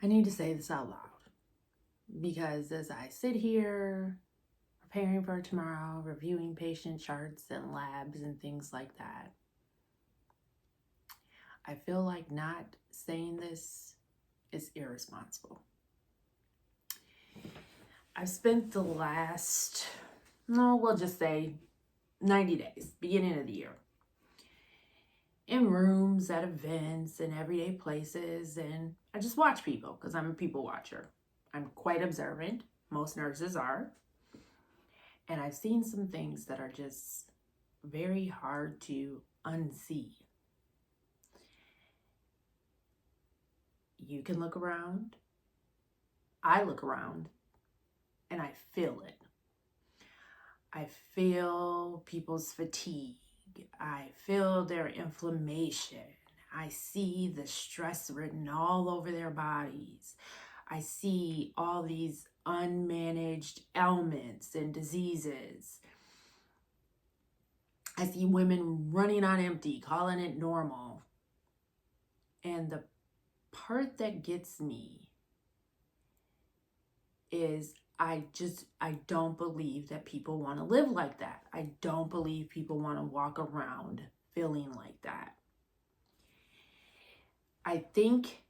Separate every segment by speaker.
Speaker 1: I need to say this out loud because as I sit here preparing for tomorrow, reviewing patient charts and labs and things like that, I feel like not saying this is irresponsible. I've spent the last, we'll just say 90 days, beginning of the year, in rooms, at events, in everyday places, and I just watch people because I'm a people watcher. I'm quite observant. Most nurses are. And I've seen some things that are just very hard to unsee. You can look around. I look around and I feel it. I feel people's fatigue. I feel their inflammation. I see the stress written all over their bodies. I see all these unmanaged ailments and diseases. I see women running on empty, calling it normal. And the part that gets me is I don't believe that people want to live like that. I don't believe people want to walk around feeling like that. I think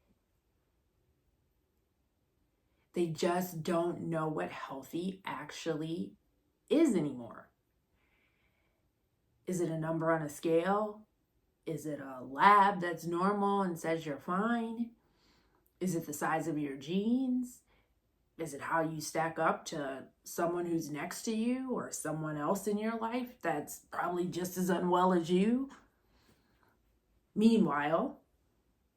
Speaker 1: they just don't know what healthy actually is anymore. Is it a number on a scale? Is it a lab that's normal and says you're fine? Is it the size of your genes? Is it how you stack up to someone who's next to you or someone else in your life that's probably just as unwell as you? Meanwhile,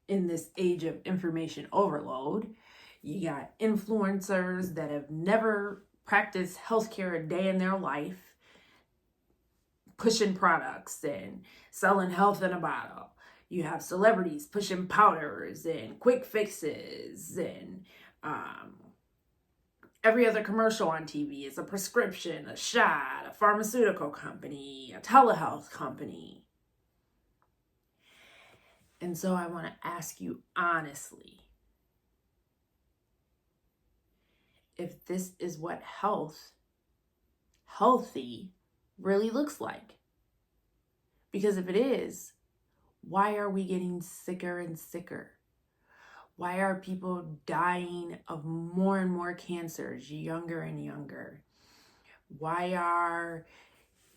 Speaker 1: in this age of information overload, you got influencers that have never practiced healthcare a day in their life, pushing products and selling health in a bottle. You have celebrities pushing powders and quick fixes, and every other commercial on TV is a prescription, a shot, a pharmaceutical company, a telehealth company. And so I want to ask you honestly, if this is what healthy really looks like. Because if it is, why are we getting sicker and sicker? Why are people dying of more and more cancers, younger and younger? Why are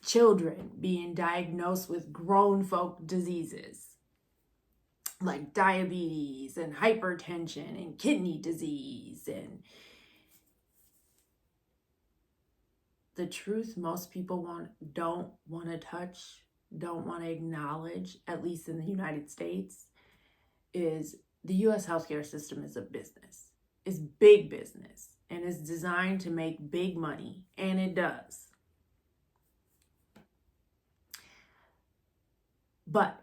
Speaker 1: children being diagnosed with grown folk diseases like diabetes and hypertension and kidney disease? And the truth most people don't want to touch, don't want to acknowledge, at least in the United States, is the U.S. healthcare system is a business. It's big business and it's designed to make big money, and it does. But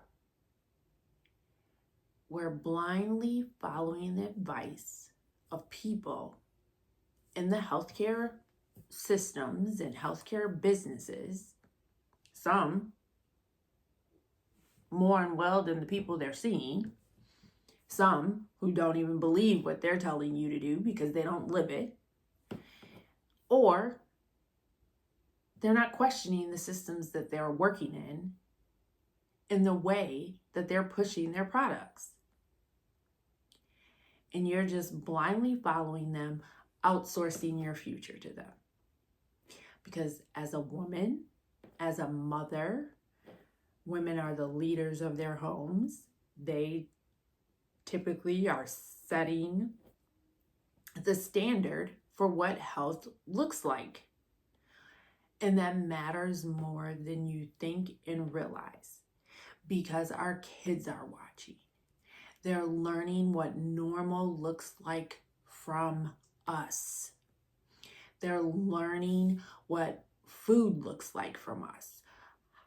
Speaker 1: we're blindly following the advice of people in the healthcare systems and healthcare businesses, some more unwell than the people they're seeing, some who don't even believe what they're telling you to do because they don't live it, or they're not questioning the systems that they're working in the way that they're pushing their products. And you're just blindly following them, outsourcing your future to them. Because as a woman, as a mother, women are the leaders of their homes. They typically are setting the standard for what health looks like. And that matters more than you think and realize, because our kids are watching. They're learning what normal looks like from us. They're learning what food looks like from us,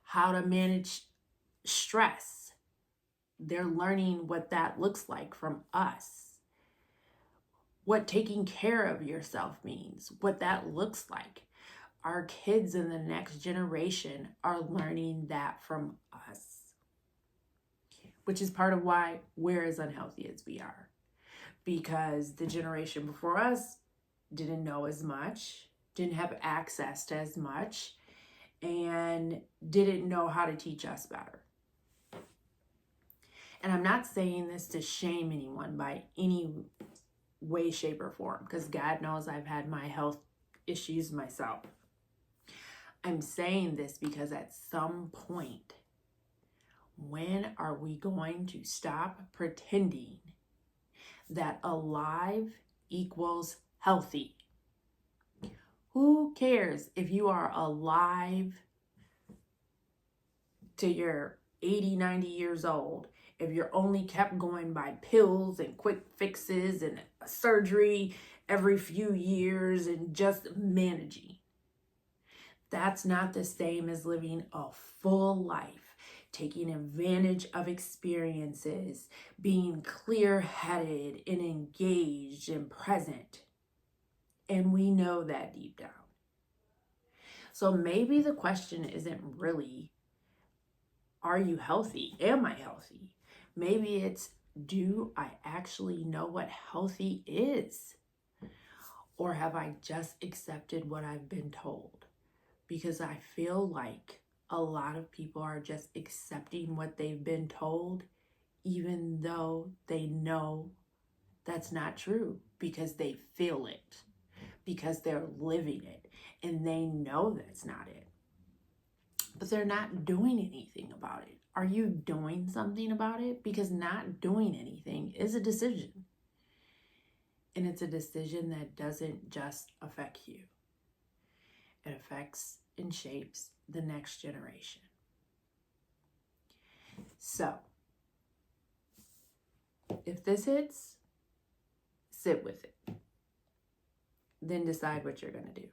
Speaker 1: how to manage stress. They're learning what that looks like from us, what taking care of yourself means, what that looks like. Our kids in the next generation are learning that from us, which is part of why we're as unhealthy as we are. because the generation before us didn't know as much, didn't have access to as much, and didn't know how to teach us better. And I'm not saying this to shame anyone by any way, shape, or form, because God knows I've had my health issues myself. I'm saying this because at some point, when are we going to stop pretending that alive equals healthy? Who cares if you are alive to your 80, 90 years old, if you're only kept going by pills and quick fixes and surgery every few years and just managing? That's not the same as living a full life, taking advantage of experiences, being clear-headed and engaged and present. And we know that deep down. So maybe the question isn't really, are you healthy? Am I healthy? Maybe it's, do I actually know what healthy is? Or have I just accepted what I've been told? Because I feel like a lot of people are just accepting what they've been told, even though they know that's not true, because they feel it, because they're living it, and they know that's not it. But they're not doing anything about it. Are you doing something about it? Because not doing anything is a decision. And it's a decision that doesn't just affect you. It affects and shapes the next generation. So, if this hits, sit with it. Then decide what you're going to do.